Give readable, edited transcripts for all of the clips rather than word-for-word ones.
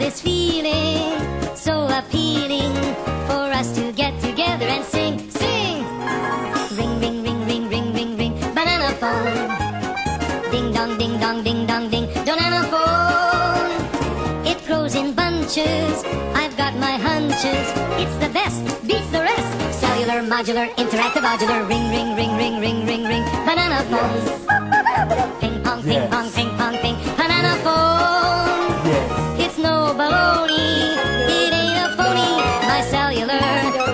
this feeling so appealing for us to get together and sing, sing. Ring, ring, ring, ring, ring, ring, ring, banana phone. Ding dong, ding dong, ding dong, ding, banana phone. It grows in bunches, I've got my hunches. It's the best, beats the rest. Cellular, modular, interactive, modular. Ring, ring, ring, ring, ring, ring, ring, banana phone. Ping pong, ping pong, ping pong, ping, banana phone. It's no baloney, it ain't a phony. My cellular,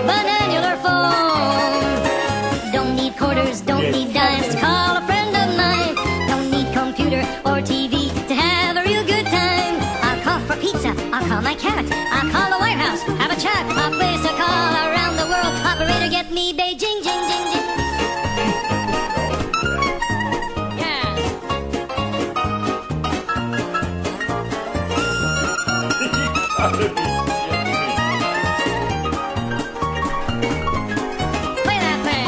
bananular phone. Don't need quarters, don't need dimes to call a friend of mine. Don't need computer or TV to have a real good time. I'll call for pizza, I'll call my cat, I'll call the White House, have a chat. I'll place a call around the world. Operator, get me Beijing, jing, jing, jing. Play that thing.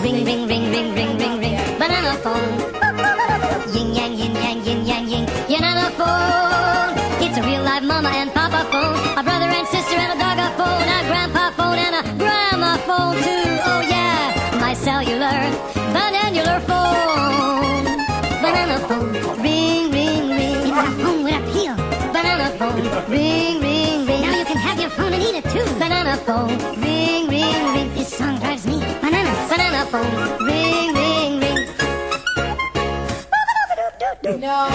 Ring, ring, ring, ring, ring, ring, ring, banana phone. Yin yang, yin yang, yin yang, yin, banana phone. It's a real live mama and papa phone, a brother and sister and a dog a phone, a grandpa phone and a grandma phone too. Oh yeah, my cellular, bananular phone. Banana phone, ring, ring, ring. It's a phone with appeal. Banana phone, ring, ring, ring. Now you can have your phone and eat it too. Banana phone, ring, ring, ring. This song drives me bananas. Banana phone, ring, ring, ring. No.